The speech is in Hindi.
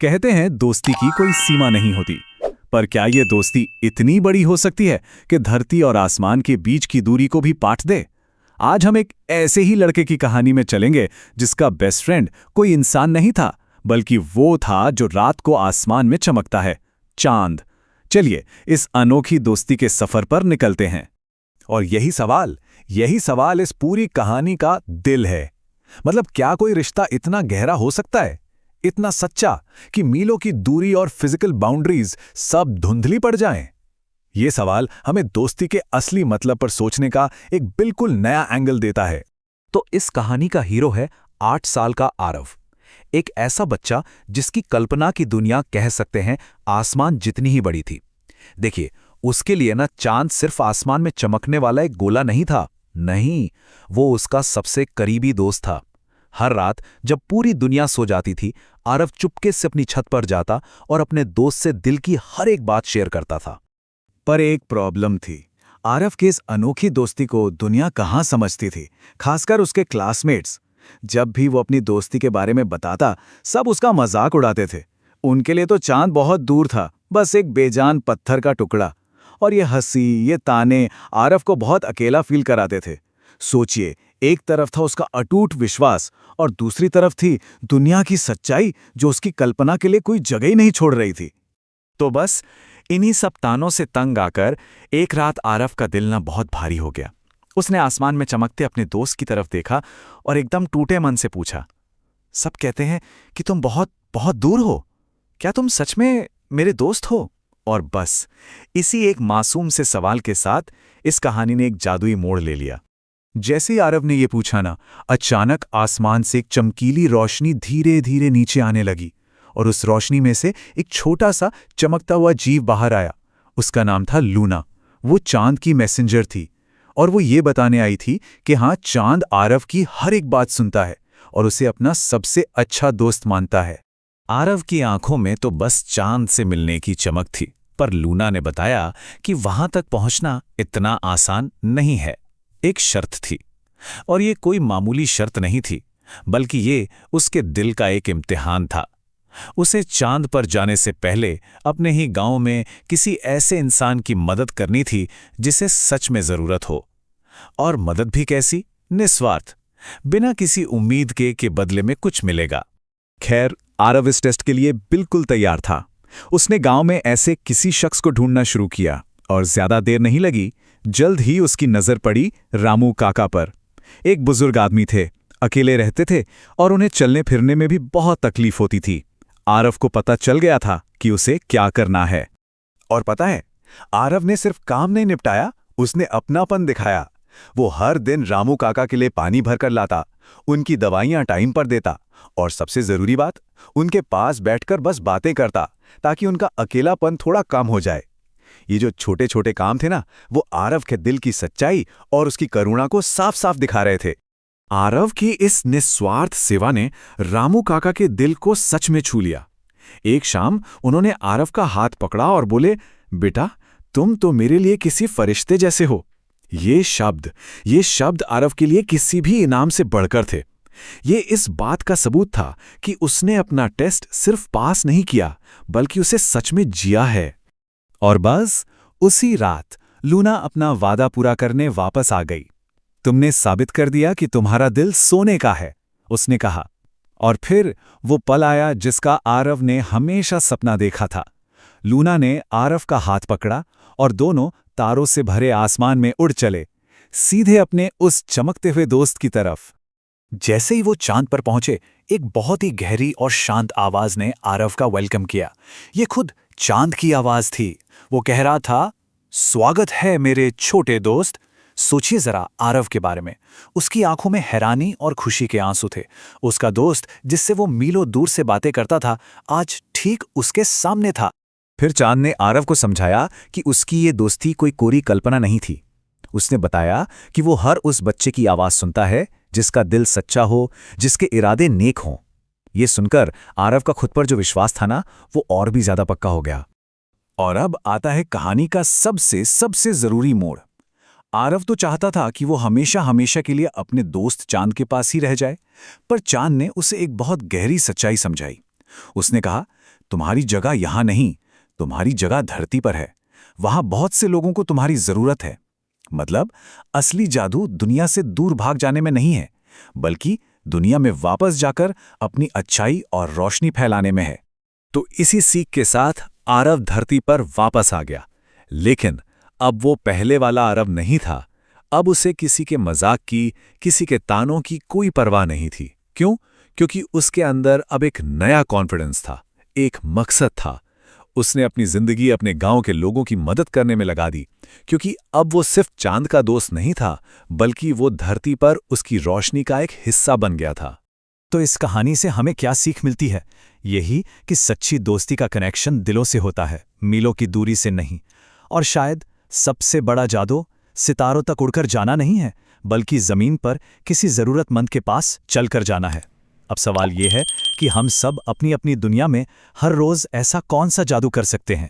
कहते हैं दोस्ती की कोई सीमा नहीं होती, पर क्या ये दोस्ती इतनी बड़ी हो सकती है कि धरती और आसमान के बीच की दूरी को भी पाट दे? आज हम एक ऐसे ही लड़के की कहानी में चलेंगे जिसका बेस्ट फ्रेंड कोई इंसान नहीं था, बल्कि वो था जो रात को आसमान में चमकता है, चांद। चलिए इस अनोखी दोस्ती के सफर पर निकलते हैं। और यही सवाल इस पूरी कहानी का दिल है। मतलब क्या कोई रिश्ता इतना गहरा हो सकता है, इतना सच्चा कि मीलों की दूरी और फिजिकल बाउंड्रीज सब धुंधली पड़ जाएं? ये सवाल हमें दोस्ती के असली मतलब पर सोचने का एक बिल्कुल नया एंगल देता है। तो इस कहानी का हीरो है 8 साल का आरव, एक ऐसा बच्चा जिसकी कल्पना की दुनिया कह सकते हैं आसमान जितनी ही बड़ी थी। देखिए, उसके लिए ना चांद सिर्फ आसमान में चमकने वाला एक गोला नहीं था, नहीं, वो उसका सबसे करीबी दोस्त था। हर रात जब पूरी दुनिया सो जाती थी, आरव चुपके से अपनी छत पर जाता और अपने दोस्त से दिल की हर एक बात शेयर करता था। पर एक प्रॉब्लम थी। आरव की इस अनोखी दोस्ती को दुनिया कहाँ समझती थी, खासकर उसके क्लासमेट्स। जब भी वो अपनी दोस्ती के बारे में बताता, सब उसका मजाक उड़ाते थे। उनके लिए तो चांद बहुत दूर था, बस एक बेजान पत्थर का टुकड़ा। और ये हंसी, ये ताने आरव को बहुत अकेला फील कराते थे। सोचिए, एक तरफ था उसका अटूट विश्वास और दूसरी तरफ थी दुनिया की सच्चाई जो उसकी कल्पना के लिए कोई जगह ही नहीं छोड़ रही थी। तो बस इन्हीं सब तानों से तंग आकर एक रात आरव का दिल ना बहुत भारी हो गया। उसने आसमान में चमकते अपने दोस्त की तरफ देखा और एकदम टूटे मन से पूछा, सब कहते हैं कि तुम बहुत बहुत दूर हो, क्या तुम सच में मेरे दोस्त हो? और बस इसी एक मासूम से सवाल के साथ इस कहानी ने एक जादुई मोड़ ले लिया। जैसे ही आरव ने ये पूछा ना, अचानक आसमान से एक चमकीली रोशनी धीरे धीरे नीचे आने लगी और उस रोशनी में से एक छोटा सा चमकता हुआ जीव बाहर आया। उसका नाम था लूना। वो चांद की मैसेंजर थी और वो ये बताने आई थी कि हाँ, चांद आरव की हर एक बात सुनता है और उसे अपना सबसे अच्छा दोस्त मानता है। आरव की आंखों में तो बस चांद से मिलने की चमक थी, पर लूना ने बताया कि वहां तक पहुंचना इतना आसान नहीं है। एक शर्त थी, और ये कोई मामूली शर्त नहीं थी, बल्कि ये उसके दिल का एक इम्तिहान था। उसे चांद पर जाने से पहले अपने ही गांव में किसी ऐसे इंसान की मदद करनी थी जिसे सच में जरूरत हो। और मदद भी कैसी? निस्वार्थ, बिना किसी उम्मीद के कि बदले में कुछ मिलेगा। खैर, आरव इस टेस्ट के लिए बिल्कुल तैयार था। उसने गांव में ऐसे किसी शख्स को ढूंढना शुरू किया और ज्यादा देर नहीं लगी। जल्द ही उसकी नजर पड़ी रामू काका पर। एक बुजुर्ग आदमी थे, अकेले रहते थे और उन्हें चलने फिरने में भी बहुत तकलीफ होती थी। आरव को पता चल गया था कि उसे क्या करना है। और पता है, आरव ने सिर्फ काम नहीं निपटाया, उसने अपनापन दिखाया। वो हर दिन रामू काका के लिए पानी भरकर लाता, उनकी दवाइयां टाइम पर देता और सबसे जरूरी बात, उनके पास बैठकर बस बातें करता ताकि उनका अकेलापन थोड़ा कम हो जाए। ये जो छोटे छोटे काम थे ना, वो आरव के दिल की सच्चाई और उसकी करुणा को साफ साफ दिखा रहे थे। आरव की इस निस्वार्थ सेवा ने रामू काका के दिल को सच में छू लिया। एक शाम उन्होंने आरव का हाथ पकड़ा और बोले, बेटा, तुम तो मेरे लिए किसी फरिश्ते जैसे हो। ये शब्द आरव के लिए किसी भी इनाम से बढ़कर थे। ये इस बात का सबूत था कि उसने अपना टेस्ट सिर्फ पास नहीं किया, बल्कि उसे सच में जिया है। और बस उसी रात लूना अपना वादा पूरा करने वापस आ गई। तुमने साबित कर दिया कि तुम्हारा दिल सोने का है, उसने कहा। और फिर वो पल आया जिसका आरव ने हमेशा सपना देखा था। लूना ने आरव का हाथ पकड़ा और दोनों तारों से भरे आसमान में उड़ चले, सीधे अपने उस चमकते हुए दोस्त की तरफ। जैसे ही वो चांद पर पहुंचे, एक बहुत ही गहरी और शांत आवाज ने आरव का वेलकम किया। ये खुद चांद की आवाज थी। वो कह रहा था, स्वागत है मेरे छोटे दोस्त। सोचिए जरा आरव के बारे में। उसकी आंखों में हैरानी और खुशी के आंसू थे। उसका दोस्त, जिससे वो मीलों दूर से बातें करता था, आज ठीक उसके सामने था। फिर चांद ने आरव को समझाया कि उसकी ये दोस्ती कोई कोरी कल्पना नहीं थी। उसने बताया कि वो हर उस बच्चे की आवाज सुनता है जिसका दिल सच्चा हो, जिसके इरादे नेक हों। ये सुनकर आरव का खुद पर जो विश्वास था ना, वो और भी ज्यादा पक्का हो गया। और अब आता है कहानी का सबसे जरूरी मोड़। आरव तो चाहता था कि वो हमेशा हमेशा के लिए अपने दोस्त चांद के पास ही रह जाए, पर चांद ने उसे एक बहुत गहरी सच्चाई समझाई। उसने कहा, तुम्हारी जगह यहां नहीं, तुम्हारी जगह धरती पर है। वहां बहुत से लोगों को तुम्हारी जरूरत है। मतलब असली जादू दुनिया से दूर भाग जाने में नहीं है, बल्कि दुनिया में वापस जाकर अपनी अच्छाई और रोशनी फैलाने में है। तो इसी सीख के साथ आरव धरती पर वापस आ गया। लेकिन अब वो पहले वाला आरव नहीं था। अब उसे किसी के मजाक की, किसी के तानों की कोई परवाह नहीं थी। क्यों? क्योंकि उसके अंदर अब एक नया कॉन्फिडेंस था, एक मकसद था। उसने अपनी जिंदगी अपने गांव के लोगों की मदद करने में लगा दी, क्योंकि अब वो सिर्फ चांद का दोस्त नहीं था, बल्कि वो धरती पर उसकी रोशनी का एक हिस्सा बन गया था। तो इस कहानी से हमें क्या सीख मिलती है? यही कि सच्ची दोस्ती का कनेक्शन दिलों से होता है, मीलों की दूरी से नहीं। और शायद सबसे बड़ा जादू सितारों तक उड़कर जाना नहीं है, बल्कि जमीन पर किसी जरूरतमंद के पास चलकर जाना है। अब सवाल ये है कि हम सब अपनी अपनी दुनिया में हर रोज ऐसा कौन सा जादू कर सकते हैं